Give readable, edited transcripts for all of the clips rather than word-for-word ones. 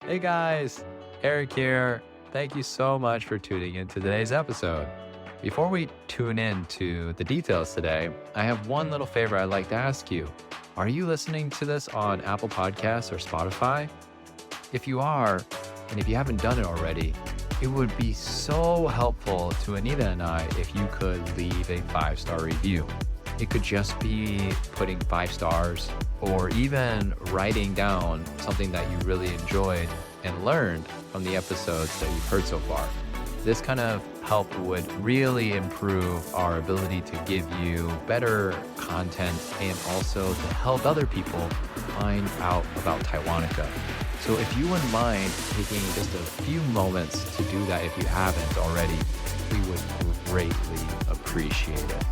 Hey guys, Eric here. Thank you so much for tuning in to today's episode. Before we tune into the details today, I have one little favor I'd like to ask you. Are you listening to this on Apple Podcasts or Spotify? If you are, and if you haven't done it already, it would be so helpful to Anita and I if you could leave a 5-star review. It could just be putting 5 stars or even writing down something that you really enjoyed and learned from the episodes that you've heard so far. This kind of help would really improve our ability to give you better content and also to help other people find out about Taiwanica. So if you wouldn't mind taking just a few moments to do that if you haven't already, we would greatly appreciate it.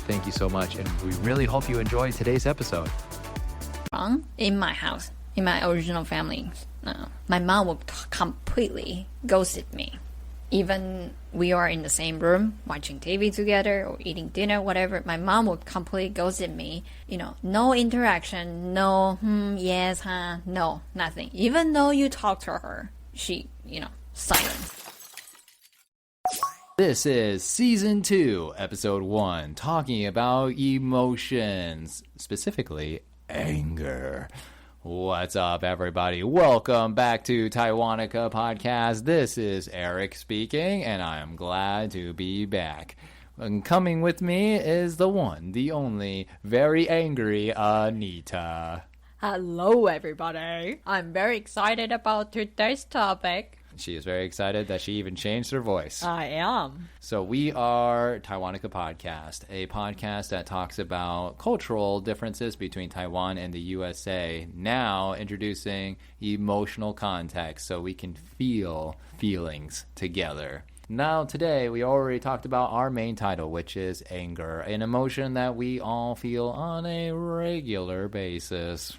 Thank you so much, and we really hope you enjoy today's episode. In my house, in my original family, my mom would completely ghosted me. Even we are in the same room watching TV together or eating dinner, whatever, my mom would completely ghosted me. No interaction, no yes, huh, no, nothing. Even though you talk to her, she, silent. This is Season 2, Episode 1, talking about emotions, specifically anger. What's up, everybody? Welcome back to Taiwanica Podcast. This is Eric speaking, and I am glad to be back. And coming with me is the one, the only, very angry Anita. Hello, everybody. I'm very excited about today's topic. She is very excited that she even changed her voice. I am. So we are Taiwanica Podcast, a podcast that talks about cultural differences between Taiwan and the USA, now introducing emotional context so we can feel feelings together. Now, today, we already talked about our main title, which is anger, an emotion that we all feel on a regular basis,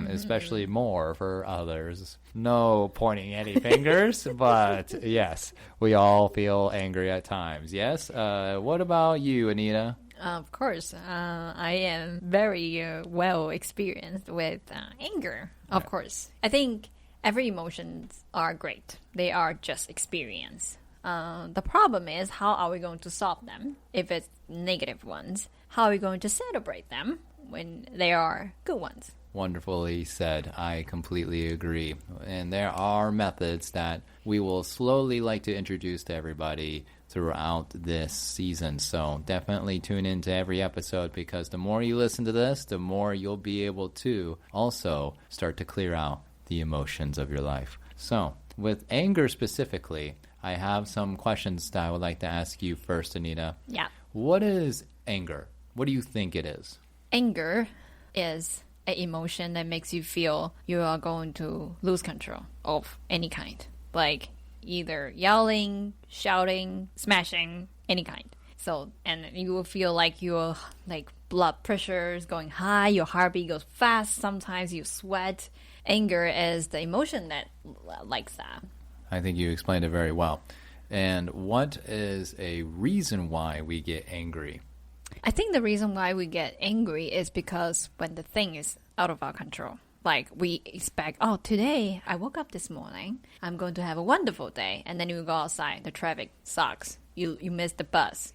especially more for others. No pointing any fingers, but yes, we all feel angry at times. Yes? What about you, Anita? Of course, I am very well experienced with anger, of course. I think every emotions are great. They are just experience. The problem is, how are we going to solve them if it's negative ones? How are we going to celebrate them when they are good ones? Wonderfully said. I completely agree. And there are methods that we will slowly like to introduce to everybody throughout this season. So definitely tune into every episode, because the more you listen to this, the more you'll be able to also start to clear out the emotions of your life. So with anger specifically, I have some questions that I would like to ask you first, Anita. Yeah. What is anger? What do you think it is? Anger is an emotion that makes you feel you are going to lose control of any kind. Like either yelling, shouting, smashing, any kind. So, and you will feel like your blood pressure is going high, your heartbeat goes fast, sometimes you sweat. Anger is the emotion that likes that. I think you explained it very well. And what is a reason why we get angry? I think the reason why we get angry is because when the thing is out of our control. Like we expect, today I woke up this morning, I'm going to have a wonderful day. And then you go outside, the traffic sucks. You miss the bus.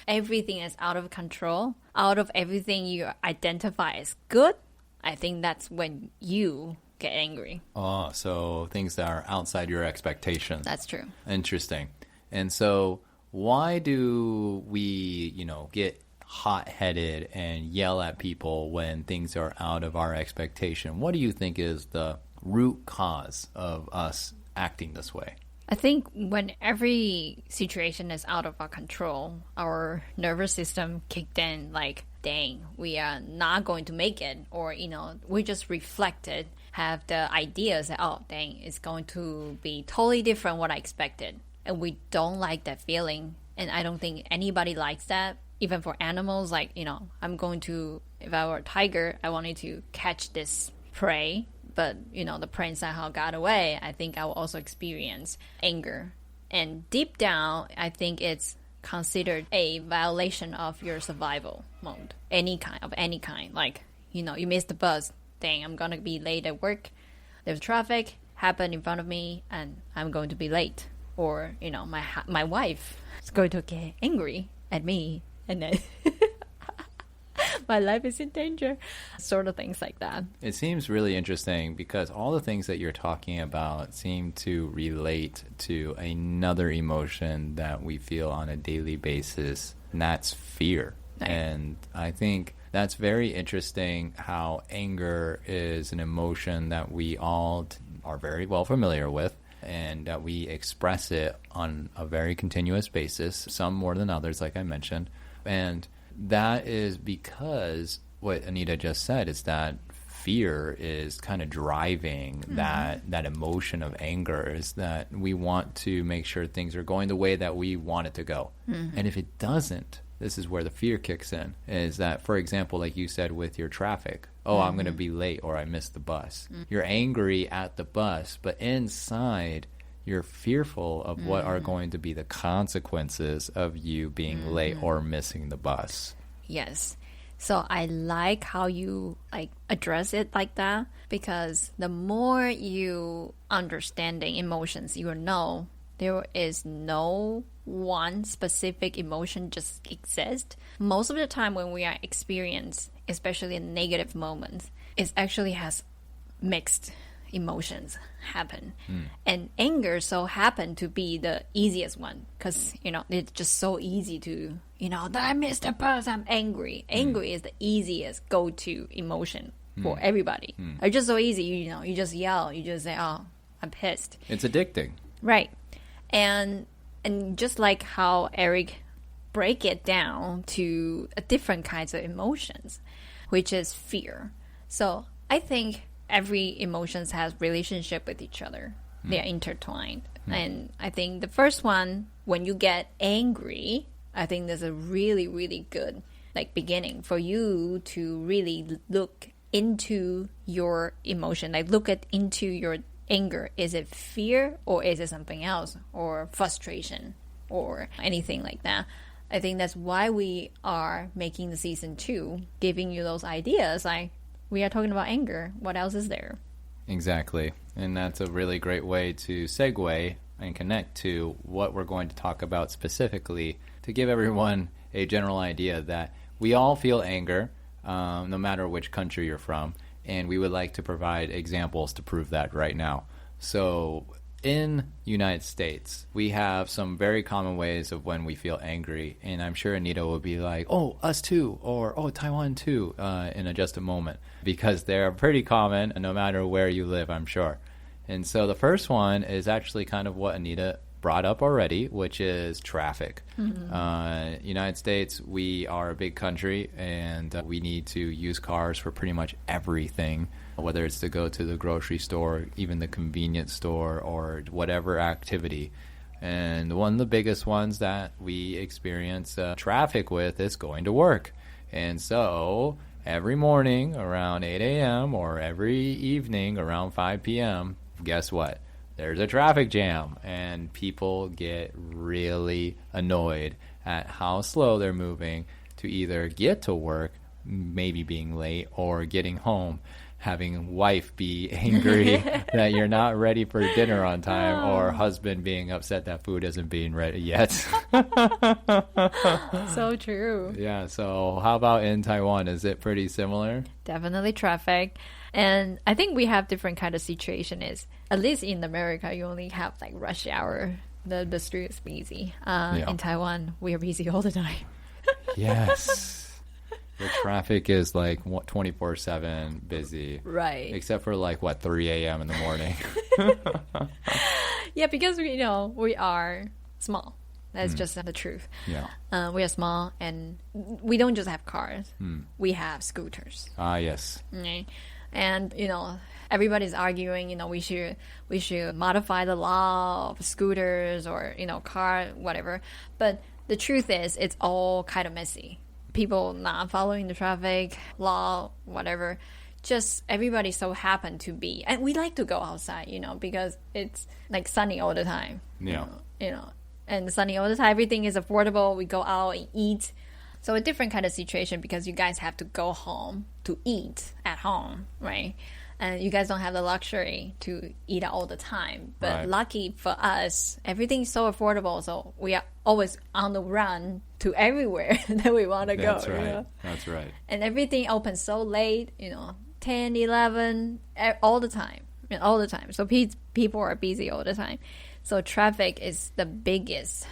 Everything is out of control. Out of everything you identify as good, I think that's when you get angry. Oh, so things that are outside your expectations. That's true. Interesting. And so why do we, get hot-headed and yell at people when things are out of our expectation? What do you think is the root cause of us acting this way? I think when every situation is out of our control, our nervous system kicked in like, dang, we are not going to make it. Or, we just reflected, have the ideas that, dang, it's going to be totally different what I expected. And we don't like that feeling. And I don't think anybody likes that. Even for animals, like, I'm going to, if I were a tiger, I wanted to catch this prey. But, the prey somehow got away. I think I will also experience anger. And deep down, I think it's considered a violation of your survival mode. Any kind. Like, you missed the bus. Dang, I'm going to be late at work. There's traffic. happen in front of me and I'm going to be late, or my wife is going to get angry at me and then my life is in danger, sort of things like that. It seems really interesting because all the things that you're talking about seem to relate to another emotion that we feel on a daily basis, and that's fear. Right. And I think that's very interesting how anger is an emotion that we all are very well familiar with, and that we express it on a very continuous basis, some more than others, like I mentioned. And that is because what Anita just said is that fear is kind of driving that emotion of anger, is that we want to make sure things are going the way that we want it to go. And if it doesn't, this is where the fear kicks in, is that, for example, like you said with your traffic, I'm going to be late or I missed the bus. You're angry at the bus, but inside you're fearful of what are going to be the consequences of you being late or missing the bus. Yes. So I like how you address it like that, because the more you understanding emotions, you know there is no one specific emotion just exist. Most of the time when we are experiencing, especially in negative moments, it actually has mixed emotions happen. And anger so happen to be the easiest one, because it's just so easy to that I missed a bus, I'm angry. Angry is the easiest go-to emotion for everybody. It's just so easy. You just yell, you just say, oh, I'm pissed. It's addicting, right? And just like how Eric break it down to different kinds of emotions, which is fear. So I think every emotions has relationship with each other. They are intertwined. And I think the first one, when you get angry, I think there's a really, really good beginning for you to really look into your emotion, look into your anger. Is it fear, or is it something else, or frustration, or anything like that? I think that's why we are making the season 2, giving you those ideas. We are talking about anger. What else is there? Exactly. And that's a really great way to segue and connect to what we're going to talk about specifically, to give everyone a general idea that we all feel anger, no matter which country you're from. And we would like to provide examples to prove that right now. So in United States, we have some very common ways of when we feel angry. And I'm sure Anita will be like, oh, us too, or oh, Taiwan too, in just a moment. Because they're pretty common, no matter where you live, I'm sure. And so the first one is actually kind of what Anita brought up already, which is traffic. United States, we are a big country, and we need to use cars for pretty much everything, whether it's to go to the grocery store, even the convenience store, or whatever activity. And one of the biggest ones that we experience traffic with is going to work. And so every morning around 8 a.m. or every evening around 5 p.m., guess what? There's a traffic jam, and people get really annoyed at how slow they're moving to either get to work, maybe being late, or getting home, having wife be angry that you're not ready for dinner on time, or husband being upset that food isn't being ready yet. So true. Yeah, so how about in Taiwan? Is it pretty similar? Definitely traffic. And I think we have different kind of situation. Is at least in America, you only have rush hour. The street is busy. In Taiwan, we are busy all the time. Yes. The traffic is 24/7 busy. Right. Except for 3 a.m. in the morning. Yeah, because we are small. That's just the truth. Yeah. We are small, and we don't just have cars. We have scooters. Ah, yes. Okay. And everybody's arguing we should modify the law of scooters or car, whatever. But the truth is, it's all kind of messy. People not following the traffic law, whatever. Just everybody so happen to be, and we like to go outside, because it's sunny all the time. Yeah. And sunny all the time. Everything is affordable. We go out and eat. So a different kind of situation, because you guys have to go home to eat at home, right? And you guys don't have the luxury to eat out all the time. But Right. lucky for us, everything's so affordable. So we are always on the run to everywhere that we want to go. That's right. You know? That's right. And everything opens so late, 10, 11, all the time. All the time. So people are busy all the time. So traffic is the biggest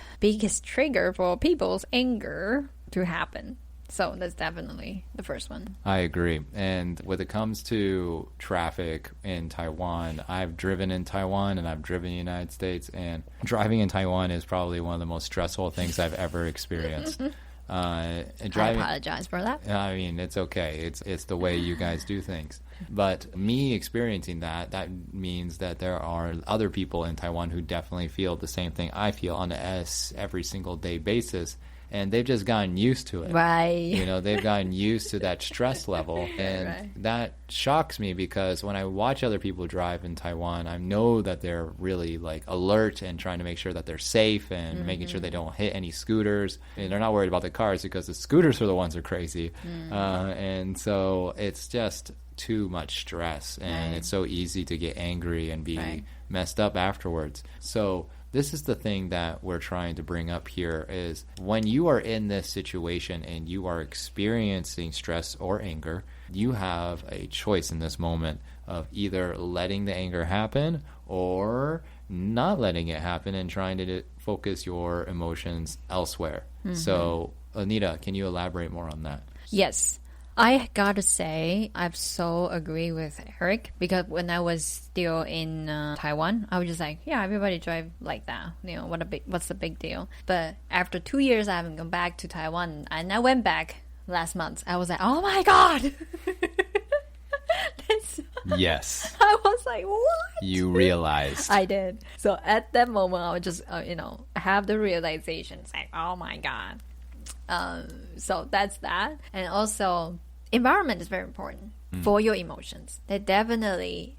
trigger for people's anger to happen. So that's definitely the first one. I agree. And when it comes to traffic in Taiwan, I've driven in Taiwan and I've driven in the United States, and driving in Taiwan is probably one of the most stressful things I've ever experienced. Driving, I apologize for that. I mean, it's okay. It's the way you guys do things. But me experiencing that means that there are other people in Taiwan who definitely feel the same thing I feel on a every single day basis. And they've just gotten used to it. Right. They've gotten used to that stress level. And Right. that shocks me because when I watch other people drive in Taiwan, I know that they're really like alert and trying to make sure that they're safe and making sure they don't hit any scooters. And they're not worried about the cars because the scooters are the ones who are crazy. And so it's just too much stress. And Right. it's so easy to get angry and be Right. messed up afterwards. So this is the thing that we're trying to bring up here is when you are in this situation and you are experiencing stress or anger, you have a choice in this moment of either letting the anger happen or not letting it happen and trying to focus your emotions elsewhere. So, Anita, can you elaborate more on that? Yes. I gotta say, I so agree with Eric because when I was still in Taiwan, I was just like, yeah, everybody drive like that. What's the big deal? But after 2 years, I haven't gone back to Taiwan, and I went back last month. I was like, oh my God. Yes. I was like, what? You realized. I did. So at that moment, I would just, have the realization. It's like, oh my God. So that's that. And also, environment is very important for your emotions. They definitely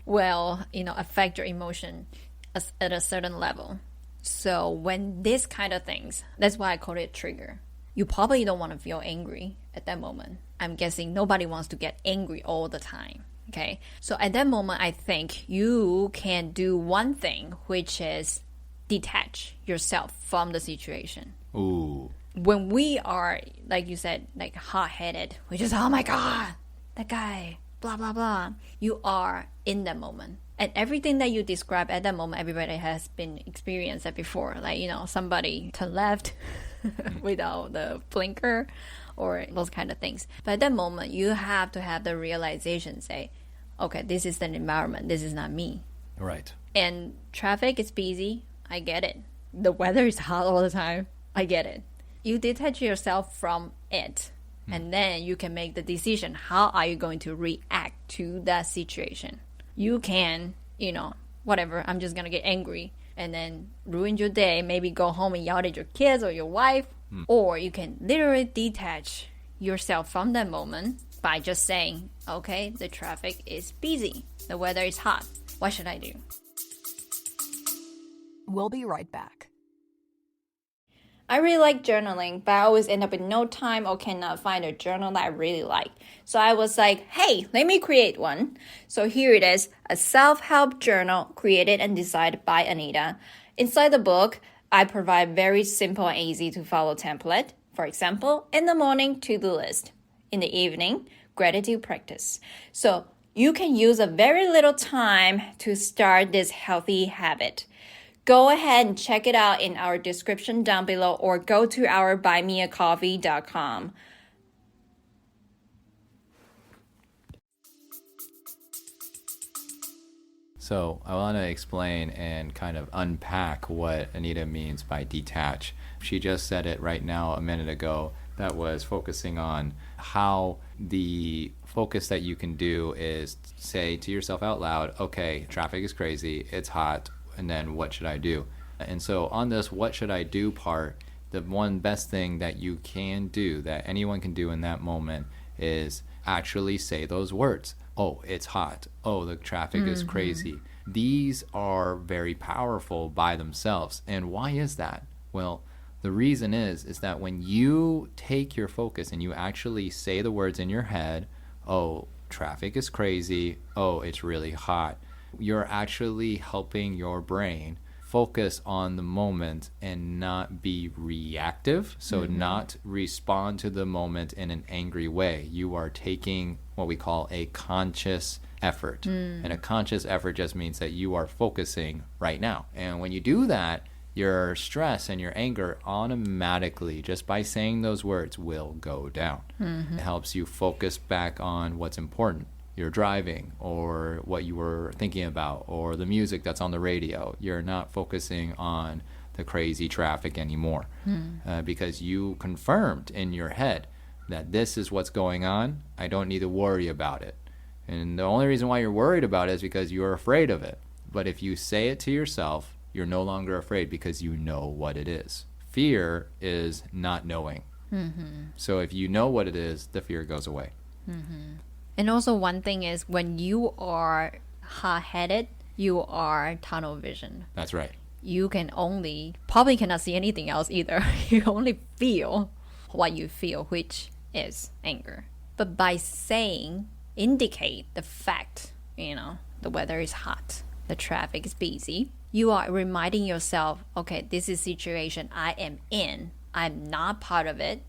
will, affect your emotion at a certain level. So when this kind of things, that's why I call it a trigger. You probably don't want to feel angry at that moment. I'm guessing nobody wants to get angry all the time. Okay. So at that moment, I think you can do one thing, which is detach yourself from the situation. Ooh. When we are, like you said, like hot-headed, we just, oh my God, that guy, blah, blah, blah. You are in that moment. And everything that you describe at that moment, everybody has been experienced that before. Like, somebody turn left without the blinker or those kind of things. But at that moment, you have to have the realization, say, okay, this is the environment. This is not me. Right. And traffic is busy. I get it. The weather is hot all the time. I get it. You detach yourself from it, and then you can make the decision. How are you going to react to that situation? You can, whatever, I'm just going to get angry and then ruin your day. Maybe go home and yell at your kids or your wife. Or you can literally detach yourself from that moment by just saying, okay, the traffic is busy. The weather is hot. What should I do? We'll be right back. I really like journaling, but I always end up with no time or cannot find a journal that I really like. So I was like, hey, let me create one. So here it is, a self-help journal created and designed by Anita. Inside the book, I provide very simple and easy to follow template. For example, in the morning, to-do list. In the evening, gratitude practice. So you can use a very little time to start this healthy habit. Go ahead and check it out in our description down below or go to our buymeacoffee.com. So I want to explain and kind of unpack what Anita means by detach. She just said it right now a minute ago. That was focusing on how the focus that you can do is say to yourself out loud, okay, traffic is crazy, it's hot, and then what should I do? And so on this what should I do part, the one best thing that you can do, that anyone can do in that moment, is actually say those words. Oh, it's hot. Oh, the traffic is crazy. These are very powerful by themselves. And why is that? Well, the reason is that when you take your focus and you actually say the words in your head, oh, traffic is crazy. Oh, it's really hot. You're actually helping your brain focus on the moment and not be reactive. So not respond to the moment in an angry way. You are taking what we call a conscious effort. And a conscious effort just means that you are focusing right now. And when you do that, your stress and your anger automatically, just by saying those words, will go down. It helps you focus back on what's important. You're driving, or what you were thinking about, or the music that's on the radio. You're not focusing on the crazy traffic anymore because you confirmed in your head that this is what's going on. I don't need to worry about it. And the only reason why you're worried about it is because you're afraid of it. But if you say it to yourself, you're no longer afraid because you know what it is. Fear is not knowing. So if you know what it is, the fear goes away. And also one thing is when you are hot-headed, you are tunnel vision. That's right. You can probably cannot see anything else either. You only feel what you feel, which is anger. But by saying, indicate the fact, the weather is hot, the traffic is busy, you are reminding yourself, okay, this is a situation I am in. I'm not part of it.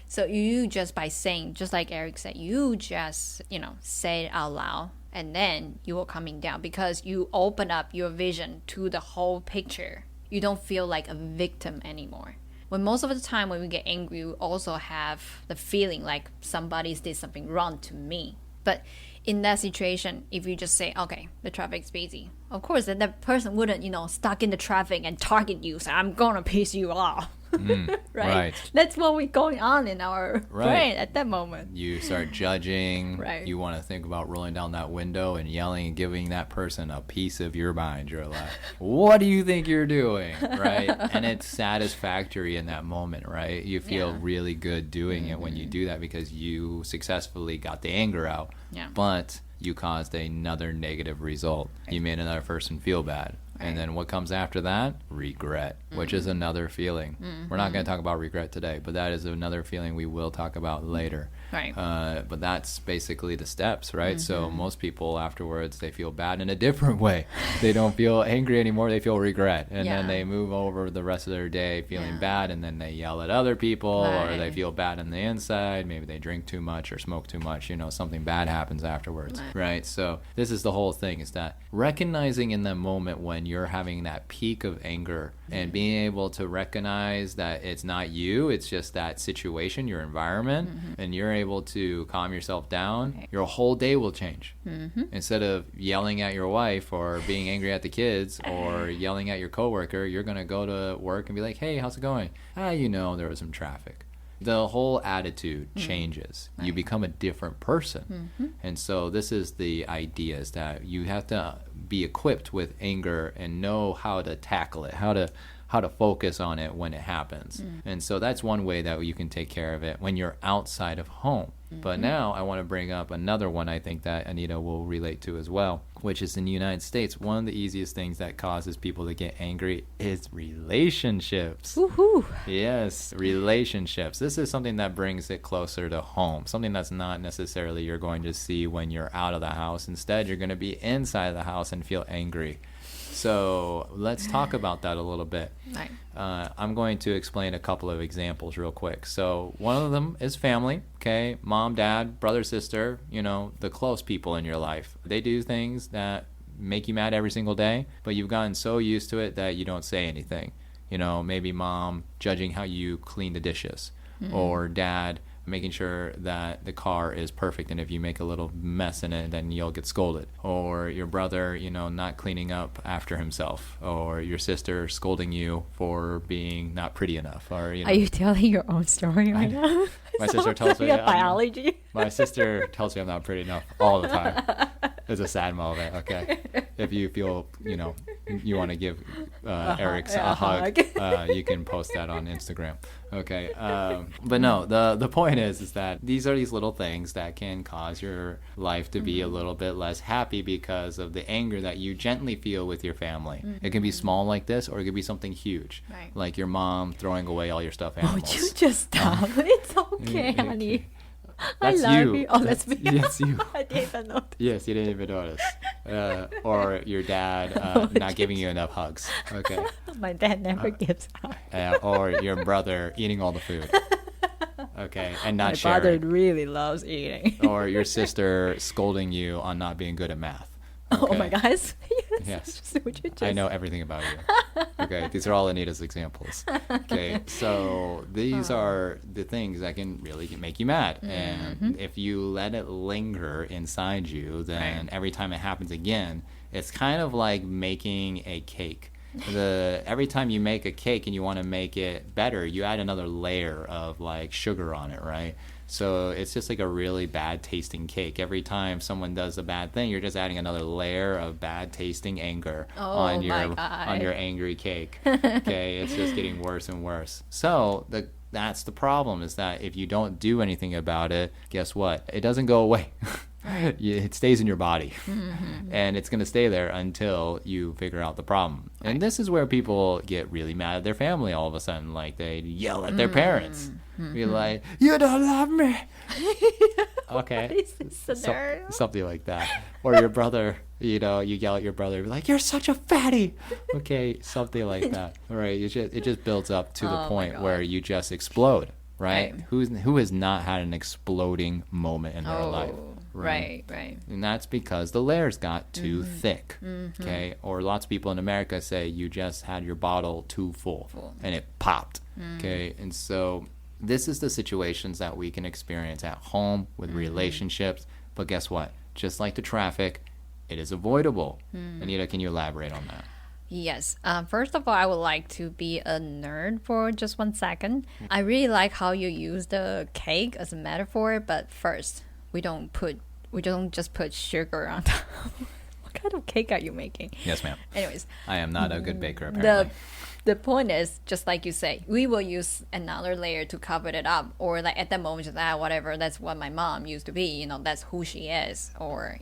So you just by saying, just like Eric said, you just, say it out loud, and then you will coming down because you open up your vision to the whole picture. You don't feel like a victim anymore. When most of the time when we get angry, we also have the feeling like somebody did something wrong to me. But in that situation, if you just say, okay, the traffic's busy, of course, then that person wouldn't, stuck in the traffic and target you, so I'm going to piss you off. Right? That's what we're going on in our brain at that moment. You start judging. Right. You want to think about rolling down that window and yelling and giving that person a piece of your mind. You're like, what do you think you're doing? Right? And it's satisfactory in that moment, right? You feel really good doing it when you do that because you successfully got the anger out. But you caused another negative result. You made another person feel bad. And then what comes after that? Regret, which is another feeling. We're not going to talk about regret today, but that is another feeling we will talk about later. Right. But that's basically the steps, right? So most people afterwards, they feel bad in a different way. They don't feel angry anymore. They feel regret. And then they move over the rest of their day feeling bad, and then they yell at other people, or they feel bad on the inside. Maybe they drink too much or smoke too much. Something bad happens afterwards, right? So this is the whole thing, is that recognizing in that moment when you're having that peak of anger and being able to recognize that it's not you, it's just that situation, your environment, and you're able to calm yourself down, your whole day will change. Instead of yelling at your wife or being angry at the kids or yelling at your coworker, you're going to go to work and be like, hey, how's it going? There was some traffic. The whole attitude changes. You become a different person. And so this is the idea, is that you have to be equipped with anger and know how to tackle it, how to focus on it when it happens. And so that's one way that you can take care of it when you're outside of home. But now I want to bring up another one I think that Anita will relate to as well, which is in the United States. One of the easiest things that causes people to get angry is relationships. Woohoo! Yes, relationships. This is something that brings it closer to home, something that's not necessarily you're going to see when you're out of the house. Instead, you're going to be inside the house and feel angry. So let's talk about that a little bit. Right. I'm going to explain a couple of examples real quick. So one of them is family, okay? Mom, dad, brother, sister, the close people in your life. They do things that make you mad every single day, but you've gotten so used to it that you don't say anything. Maybe mom judging how you clean the dishes, or dad making sure that the car is perfect, and if you make a little mess in it, then you'll get scolded. Or your brother, not cleaning up after himself, or your sister scolding you for being not pretty enough. Or Are you telling your own story right now? My sister tells me biology. My sister tells me I'm not pretty enough all the time. It's a sad moment, okay? If you feel, you want to give Eric a hug, you can post that on Instagram. Okay, but no, the point is that these are these little things that can cause your life to be a little bit less happy because of the anger that you gently feel with your family. It can be small like this, or it could be something huge, like your mom throwing away all your stuffed animals. Oh, you just stop. It's okay, honey. That's I love you. you. Oh, that's me. Yes, you. I didn't know. Yes, you didn't even notice. Or your dad not giving you enough hugs. Okay. My dad never gives up. Or your brother eating all the food. Okay, and not My sharing. father really loves eating. Or your sister scolding you on not being good at math. Oh Okay. my gosh. Yes. What you just... I know everything about you. Okay, these are all Anita's examples. Okay, so these are the things that can really make you mad. And if you let it linger inside you, then every time it happens again, it's kind of like making a cake. Every time you make a cake and you want to make it better, you add another layer of like sugar on it, right? So it's just like a really bad tasting cake. Every time someone does a bad thing, you're just adding another layer of bad tasting anger on your angry cake. Okay, it's just getting worse and worse. So that's the problem, is that if you don't do anything about it, guess what? It doesn't go away. It stays in your body. And it's going to stay there until you figure out the problem. And this is where people get really mad at their family all of a sudden. Like they yell at their parents. Be like, you don't love me. Okay. What is this scenario? Something like that. Or your brother, you yell at your brother, be like, you're such a fatty. Okay, something like that. All right, it just builds up to the point where you just explode, right? Who has not had an exploding moment in their life? Right. And that's because the layers got too thick, okay? Or lots of people in America say you just had your bottle too full. And it popped, okay? And so this is the situations that we can experience at home with relationships. But guess what? Just like the traffic, it is avoidable. Anita, can you elaborate on that? Yes. First of all, I would like to be a nerd for just 1 second. I really like how you use the cake as a metaphor, but first, we don't just put sugar on top. What kind of cake are you making? Yes, ma'am. Anyways, I am not a good baker, apparently. The point is, just like you say, we will use another layer to cover it up, or like at that moment, just whatever, that's what my mom used to be, that's who she is, or,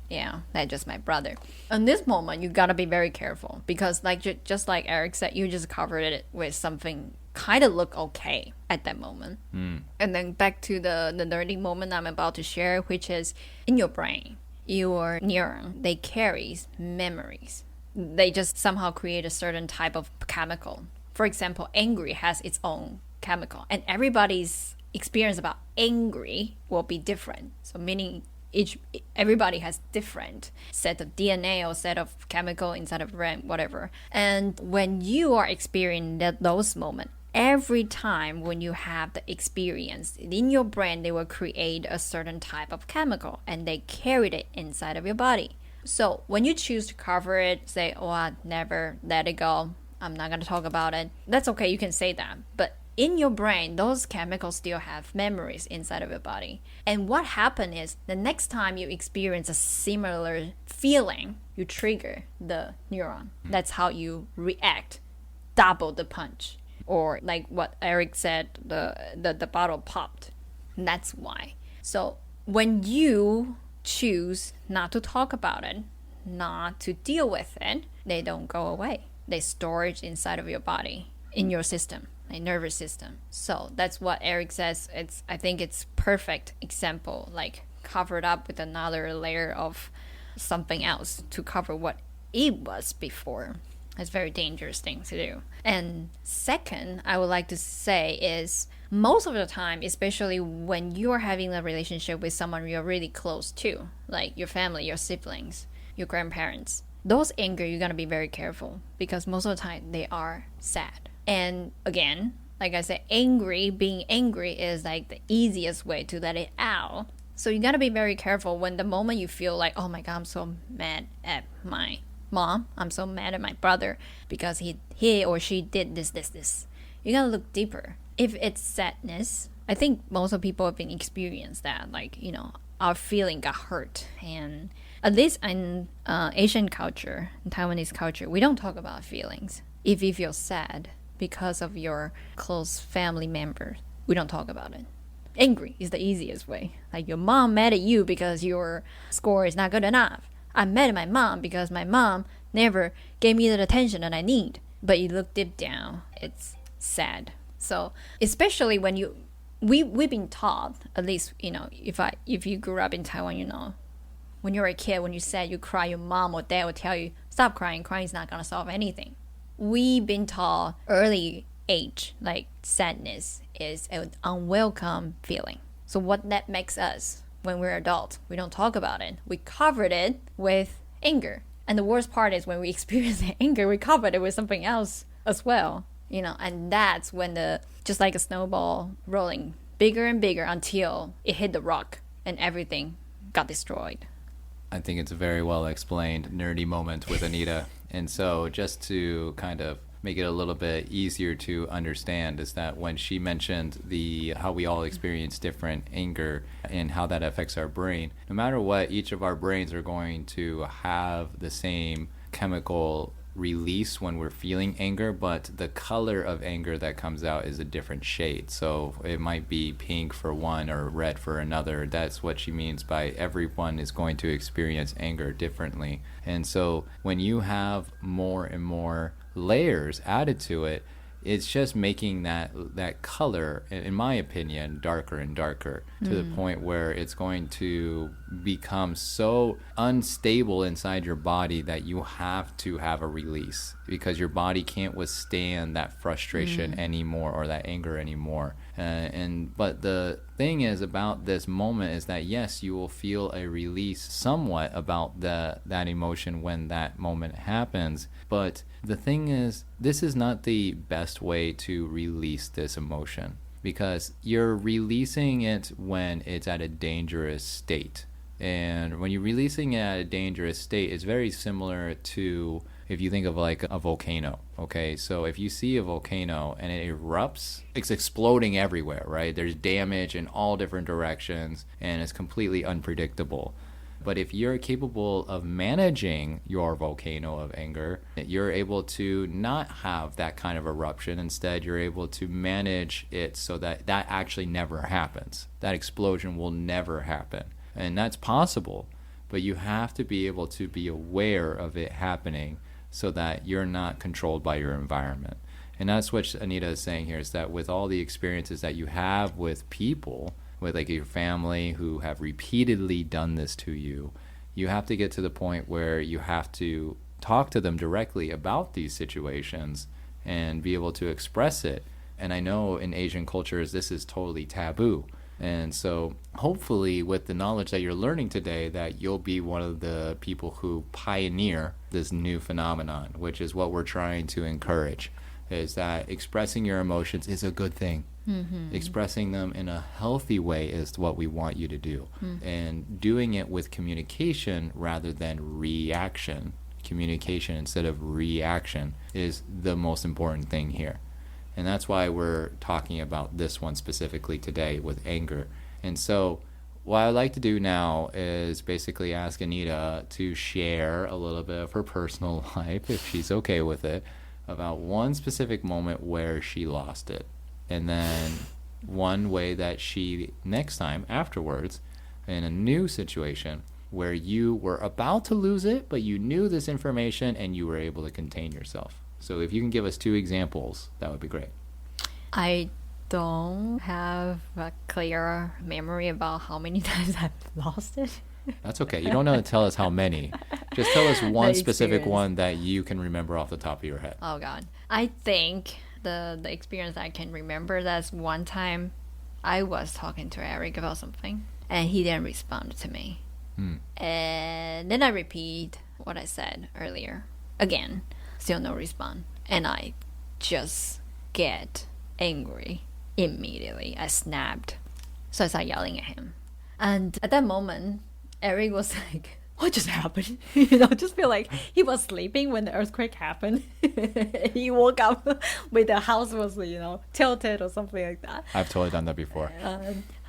that's just my brother. In this moment, you gotta be very careful, because like just like Eric said, you just covered it with something kind of look okay at that moment. And then back to the nerdy moment I'm about to share, which is in your brain, your neuron, they carry memories. They just somehow create a certain type of chemical. For example, angry has its own chemical, and everybody's experience about angry will be different. So meaning everybody has different set of DNA or set of chemical inside of brain, whatever. And when you are experiencing those moments, every time when you have the experience in your brain, they will create a certain type of chemical, and they carry it inside of your body. So when you choose to cover it, say, I never let it go, I'm not going to talk about it, that's okay, you can say that. But in your brain, those chemicals still have memories inside of your body. And what happened is, the next time you experience a similar feeling, you trigger the neuron. That's how you react. Double the punch. Or like what Eric said, the bottle popped. And that's why. So when you choose not to talk about it, not to deal with it, they don't go away. They store it inside of your body, in your system, like nervous system. So that's what Eric says. I think it's perfect example, like covered up with another layer of something else to cover what it was before. It's a very dangerous thing to do. And second, I would like to say is, most of the time, especially when you're having a relationship with someone you're really close to, like your family, your siblings, your grandparents, those anger, you're going to be very careful, because most of the time they are sad. And again, like I said, being angry is like the easiest way to let it out. So you got to be very careful when the moment you feel like, oh my God, I'm so mad at my mom, I'm so mad at my brother because he or she did this. You gotta look deeper. If it's sadness, I think most of people have been experienced that, like, our feeling got hurt. And at least in Asian culture, in Taiwanese culture, we don't talk about feelings. If you feel sad because of your close family member, we don't talk about it. Angry is the easiest way. Like your mom mad at you because your score is not good enough. I'm mad at my mom because my mom never gave me the attention that I need. But you look deep down, it's sad. So especially when you we've been taught, at least, if you grew up in Taiwan, when you're a kid, when you said you cry, your mom or dad will tell you, stop crying. Crying is not going to solve anything. We've been taught early age, like sadness is an unwelcome feeling. So what that makes us when we're adults, we don't talk about it. We covered it with anger. And the worst part is when we experience the anger, we covered it with something else as well. And that's when just like a snowball rolling bigger and bigger until it hit the rock and everything got destroyed. I think it's a very well explained nerdy moment with Anita. And so just to kind of make it a little bit easier to understand is that when she mentioned how we all experience different anger and how that affects our brain, no matter what, each of our brains are going to have the same chemical release when we're feeling anger, but the color of anger that comes out is a different shade. So it might be pink for one or red for another. That's what she means by everyone is going to experience anger differently. And so when you have more and more layers added to it, it's just making that color, in my opinion, darker and darker to the point where it's going to become so unstable inside your body that you have to have a release because your body can't withstand that frustration anymore or that anger anymore. But the thing is about this moment is that yes, you will feel a release somewhat about that emotion when that moment happens. But the thing is, this is not the best way to release this emotion because you're releasing it when it's at a dangerous state. And when you're releasing it at a dangerous state, it's very similar to if you think of like a volcano, okay? So if you see a volcano and it erupts, it's exploding everywhere, right? There's damage in all different directions and it's completely unpredictable. But if you're capable of managing your volcano of anger, you're able to not have that kind of eruption. Instead, you're able to manage it so that actually never happens. That explosion will never happen. And that's possible, but you have to be able to be aware of it happening so that you're not controlled by your environment. And that's what Anita is saying here, is that with all the experiences that you have with people, with like your family who have repeatedly done this to you, you have to get to the point where you have to talk to them directly about these situations and be able to express it. And I know in Asian cultures, this is totally taboo. And so hopefully with the knowledge that you're learning today, that you'll be one of the people who pioneer this new phenomenon, which is what we're trying to encourage, is that expressing your emotions is a good thing. Expressing them in a healthy way is what we want you to do. And doing it with communication rather than reaction, communication instead of reaction, is the most important thing here. And that's why we're talking about this one specifically today with anger. And so what I'd like to do now is basically ask Anita to share a little bit of her personal life, if she's okay with it, about one specific moment where she lost it. And then one way that she, next time afterwards, in a new situation where you were about to lose it, but you knew this information and you were able to contain yourself. So if you can give us 2 examples, that would be great. I don't have a clear memory about how many times I've lost it. That's okay. You don't know to tell us how many. Just tell us one specific one that you can remember off the top of your head. Oh, God. I think the experience I can remember, that's one time I was talking to Eric about something and he didn't respond to me. And then I repeat what I said earlier. Again, still no response. And I just get angry immediately. I snapped. So I started yelling at him. And at that moment, Eric was like, what just happened? Just feel like he was sleeping when the earthquake happened. He woke up with the house was, tilted or something like that. I've totally done that before.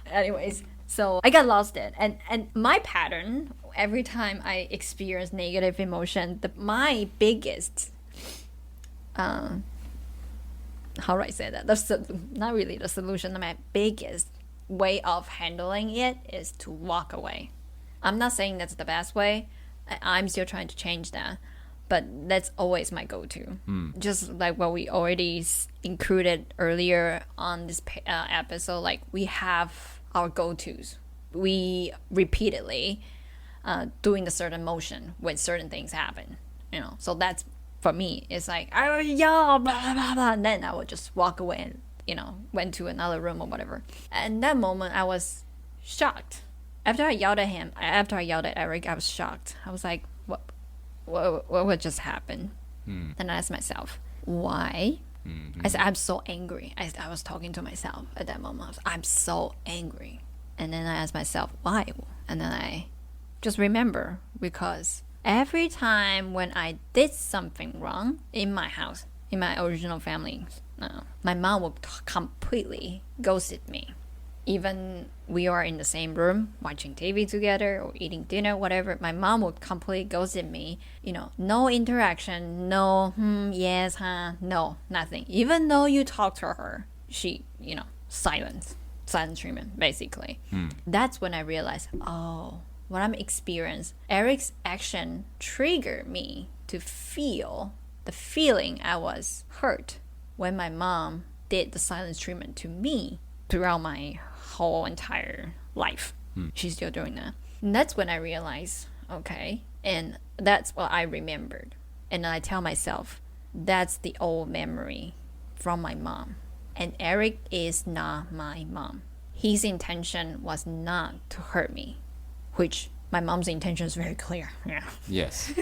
Anyways, so I got lost it. And my pattern, every time I experience negative emotion, my biggest, how do I say that? Not really the solution. My biggest way of handling it is to walk away. I'm not saying that's the best way. I'm still trying to change that. but that's always my go-to. Just like what we already included earlier on this episode, like we have our go-tos. We repeatedly doing a certain motion when certain things happen, So that's, for me, it's like, I would yell, blah, blah, blah, and then I would just walk away and, went to another room or whatever. And that moment, I was shocked. After I yelled at him, after I yelled at Eric, I was shocked. I was like, what would just happen? Then I asked myself, why? I said, I'm so angry. I was talking to myself at that moment. I was, I'm so angry. And then I asked myself, why? And then I just remember, because every time when I did something wrong in my house, in my original family, my mom would completely ghosted me. Even we are in the same room watching TV together or eating dinner, whatever, my mom would completely ghosted me. No interaction, no yes, huh, no, nothing. Even though you talk to her, she, silent treatment, basically. That's when I realized, what I'm experiencing, Eric's action triggered me to feel the feeling I was hurt when my mom did the silence treatment to me throughout my whole entire life. She's still doing that. And that's when I realized, okay, and that's what I remembered. And I tell myself, that's the old memory from my mom. And Eric is not my mom. His intention was not to hurt me, which my mom's intention is very clear. Yeah. Yes.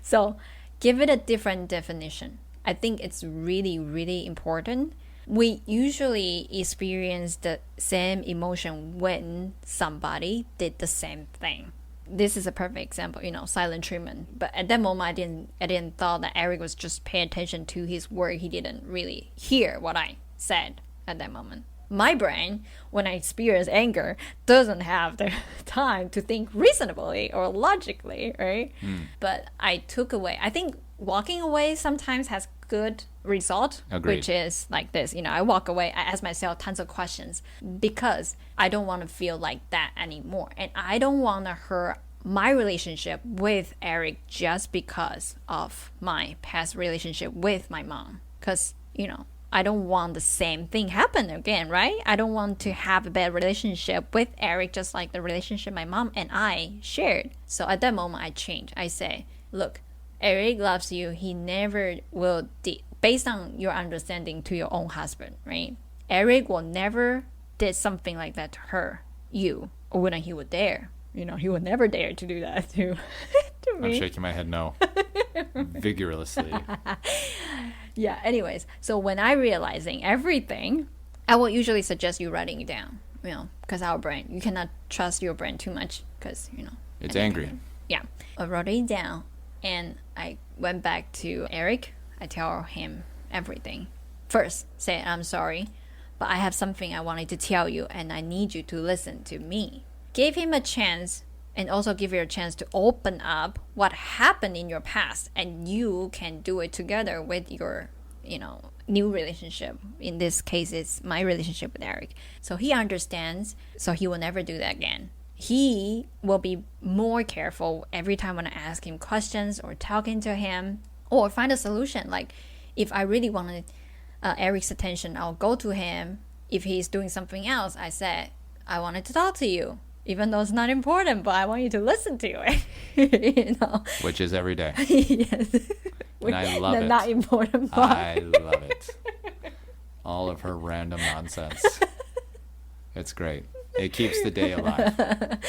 So give it a different definition. I think it's really, really important. We usually experience the same emotion when somebody did the same thing. This is a perfect example, silent treatment. But at that moment, I didn't thought that Eric was just paying attention to his word. He didn't really hear what I said at that moment. My brain, when I experience anger, doesn't have the time to think reasonably or logically, right? But I took away. I think walking away sometimes has good result. Agreed. Which is like this. I walk away, I ask myself tons of questions because I don't want to feel like that anymore. And I don't want to hurt my relationship with Eric just because of my past relationship with my mom. Because, I don't want the same thing happen again, right? I don't want to have a bad relationship with Eric just like the relationship my mom and I shared. So at that moment, I changed. I say, look, Eric loves you. He never will, based on your understanding to your own husband, right? Eric will never did something like that to you, or when he would dare. He would never dare to do that to me. I'm shaking my head no. Vigorously. Yeah, anyways, so when I realizing everything, I will usually suggest you writing it down, because our brain, you cannot trust your brain too much because, it's angry. Yeah. I wrote it down and I went back to Eric. I tell him everything. First, say, I'm sorry, but I have something I wanted to tell you and I need you to listen to me. Give him a chance and also give you a chance to open up what happened in your past, and you can do it together with your, new relationship. In this case, it's my relationship with Eric. So he understands, so he will never do that again. He will be more careful every time when I ask him questions or talking to him or find a solution. Like if I really wanted Eric's attention, I'll go to him. If he's doing something else, I said, I wanted to talk to you. Even though it's not important, but I want you to listen to it. Which is every day. Yes. And I love it. Not important part. I love it. All of her random nonsense. It's great. It keeps the day alive.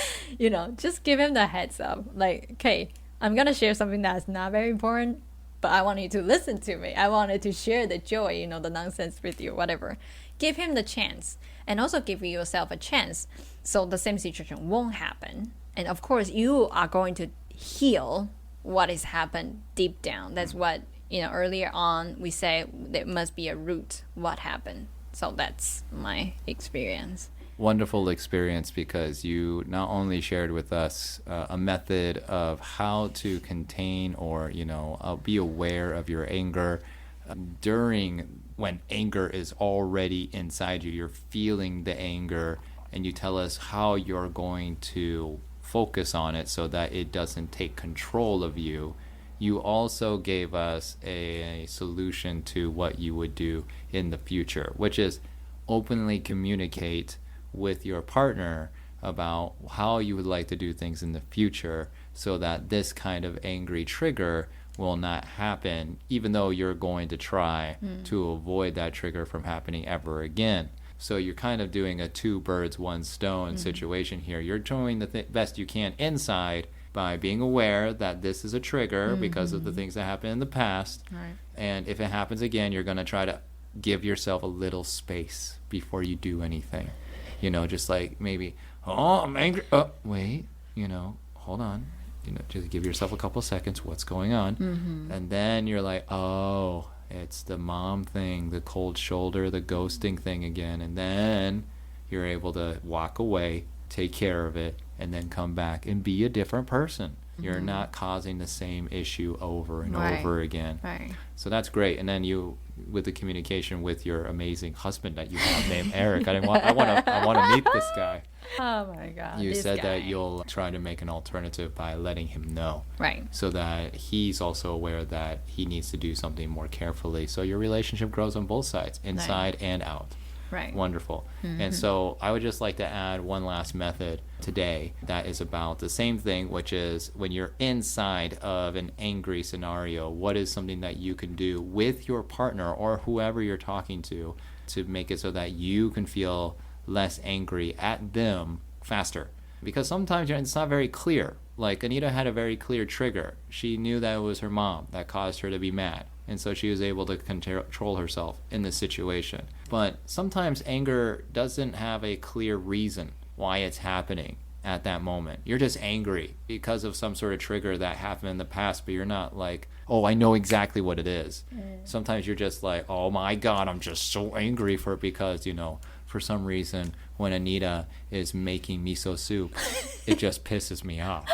Just give him the heads up. Like, okay, I'm going to share something that's not very important, but I want you to listen to me. I wanted to share the joy, the nonsense with you, whatever. Give him the chance. And also give yourself a chance so the same situation won't happen. And of course, you are going to heal what has happened deep down. That's what, earlier on we say there must be a root what happened. So that's my experience. Wonderful experience, because you not only shared with us a method of how to contain or, be aware of your anger during when anger is already inside you. You're feeling the anger, and you tell us how you're going to focus on it so that it doesn't take control of you. you also gave us a solution to what you would do in the future, which is openly communicate with your partner about how you would like to do things in the future so that this kind of angry trigger will not happen, even though you're going to try to avoid that trigger from happening ever again. So you're kind of doing a two birds, one stone situation here. You're doing the best you can inside by being aware that this is a trigger because of the things that happened in the past. Right. And if it happens again, you're going to try to give yourself a little space before you do anything. You know, just like maybe, oh, I'm angry. Oh, wait, you know, hold on. You know, just give yourself a couple seconds. What's going on? And then you're like, oh, it's the mom thing, the cold shoulder, the ghosting thing again. And then you're able to walk away, take care of it, and then come back and be a different person. You're not causing the same issue over and over again. Right. So that's great. And then you, with the communication with your amazing husband that you have named Eric, I want to meet this guy. Oh my God. You this said guy. that you'll try to make an alternative by letting him know. Right. So that he's also aware that he needs to do something more carefully. So your relationship grows on both sides, inside and out. Right. Wonderful. And so I would just like to add one last method today that is about the same thing, which is when you're inside of an angry scenario, what is something that you can do with your partner or whoever you're talking to make it so that you can feel less angry at them faster? Because sometimes it's not very clear. Like Anita had a very clear trigger. She knew that it was her mom that caused her to be mad. And so she was able to control herself in this situation. But sometimes anger doesn't have a clear reason why it's happening at that moment. You're just angry because of some sort of trigger that happened in the past, but you're not like, oh, I know exactly what it is. Sometimes you're just like, oh my God, I'm just so angry for it because, you know, for some reason, when Anita is making miso soup, it just pisses me off.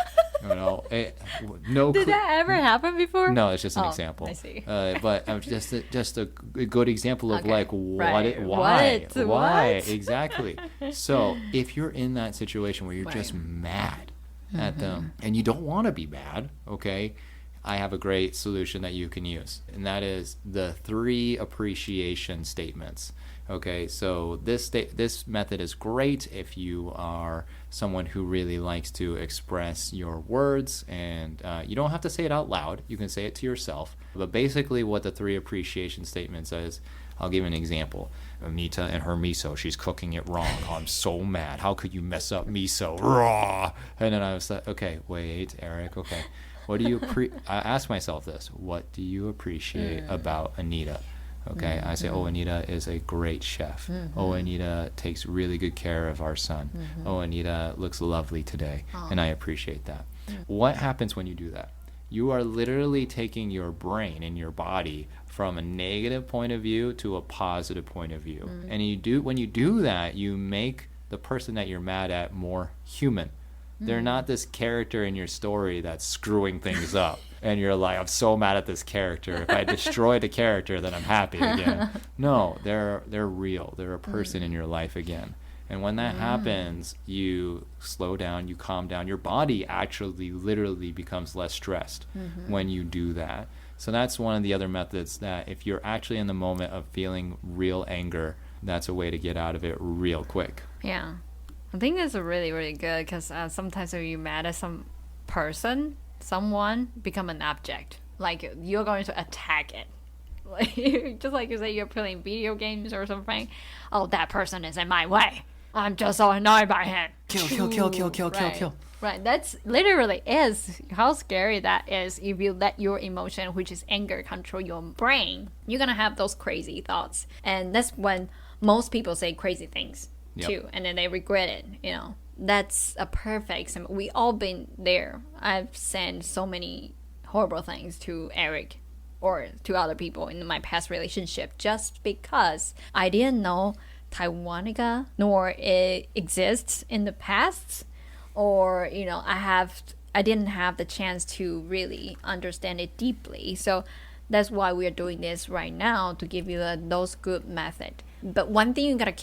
You know, Did that ever happen before? No, it's just an example. I see. But just a good example of like Right. why exactly. So if you're in that situation where you're just mad at them and you don't want to be mad, okay, I have a great solution that you can use, and that is the 3 appreciation statements. Okay, so this method is great if you are someone who really likes to express your words, and you don't have to say it out loud. You can say it to yourself. But basically what the 3 appreciation statements is, I'll give an example. Anita and her miso, she's cooking it wrong. Oh, I'm so mad. How could you mess up miso? Raw. And then I was like, okay, wait, Eric, okay. What do you I ask myself this. What do you appreciate about Anita? Okay, I say, oh, Anita is a great chef. Oh, Anita takes really good care of our son. Oh, Anita looks lovely today, and I appreciate that. What happens when you do that? You are literally taking your brain and your body from a negative point of view to a positive point of view. And when you do that, you make the person that you're mad at more human. They're not this character in your story that's screwing things up. And you're like, I'm so mad at this character. If I destroy the character, then I'm happy again. No, they're real. They're a person in your life again. And when that happens, you slow down, you calm down. Your body actually literally becomes less stressed when you do that. So that's one of the other methods that if you're actually in the moment of feeling real anger, that's a way to get out of it real quick. Yeah. I think that's really, really good because sometimes when you're mad at some person, someone become an object. Like you're going to attack it. Like just like you say, you're playing video games or something. Oh, that person is in my way. I'm just so annoyed by him. Kill. Right. That's literally is how scary that is. If you let your emotion, which is anger, control your brain, you're gonna have those crazy thoughts, and that's when most people say crazy things too, and then they regret it. You know. That's a perfect example. We all been there. I've said so many horrible things to Eric or to other people in my past relationship just because I didn't know Taiwanica nor it exists in the past, or you know I didn't have the chance to really understand it deeply. So that's why we are doing this right now, to give you those good method. But one thing you're gonna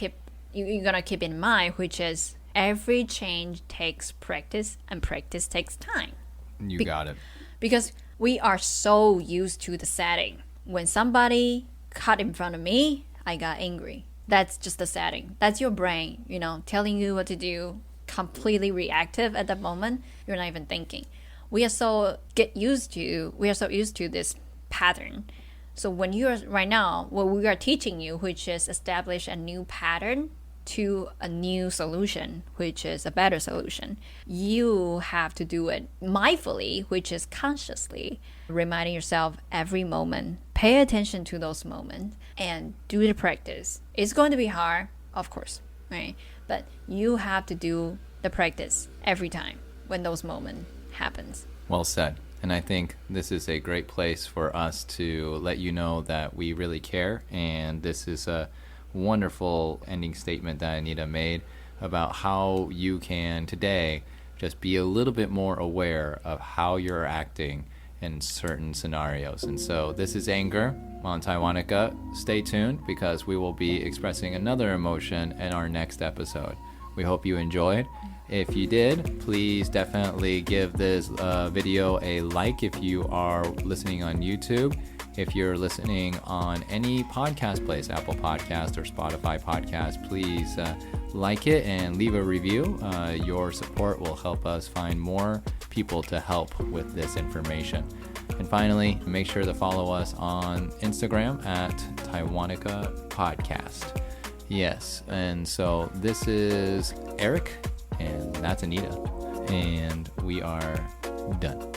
keep in mind, which is every change takes practice, and practice takes time. You got it. Because We are so used to the setting. When somebody cut in front of me, I got angry. That's just the setting. That's your brain, telling you what to do, completely reactive at that moment. You're not even thinking. We are so used to this pattern. So when you're right now, what we are teaching you, which is establish a new pattern to a new solution, which is a better solution, you have to do it mindfully, which is consciously, reminding yourself every moment, pay attention to those moments and do the practice. It's going to be hard, of course, right? But you have to do the practice every time when those moments happens. Well said. And I think this is a great place for us to let you know that we really care. And this is a wonderful ending statement that Anita made about how you can today just be a little bit more aware of how you're acting in certain scenarios. And so this is Anger on Taiwanica. Stay tuned because we will be expressing another emotion in our next episode. We hope you enjoyed. If you did, please definitely give this video a like if you are listening on YouTube. If you're listening on any podcast place, Apple Podcast or Spotify Podcast, please like it and leave a review. Your support will help us find more people to help with this information. And finally, make sure to follow us on Instagram at Taiwanica Podcast. Yes, and so this is Eric, and that's Anita, and we are done.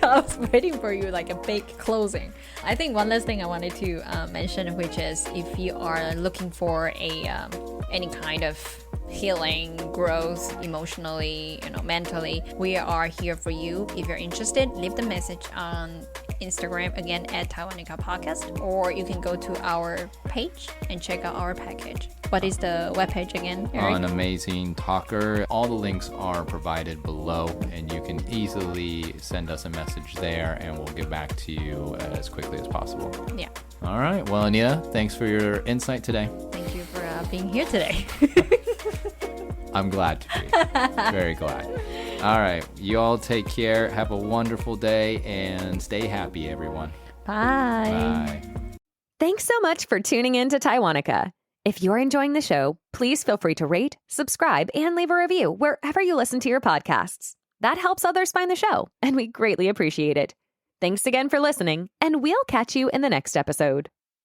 I was waiting for you like a big closing. I think one last thing I wanted to mention, which is if you are looking for any kind of healing, growth, emotionally, mentally, we are here for you. If you're interested, leave the message on Instagram again at Taiwanica Podcast, or you can go to our page and check out our package. What is the webpage again, Eric? On Amazing Talker. All the links are provided below, and you can easily send us a message there, and we'll get back to you as quickly as possible. Yeah. All right. Well, Anita, thanks for your insight today. Thank you for being here today. I'm glad to be. Very glad. All right. You all take care. Have a wonderful day, and stay happy, everyone. Bye. Bye. Thanks so much for tuning in to Taiwanica. If you're enjoying the show, please feel free to rate, subscribe, and leave a review wherever you listen to your podcasts. That helps others find the show, and we greatly appreciate it. Thanks again for listening, and we'll catch you in the next episode.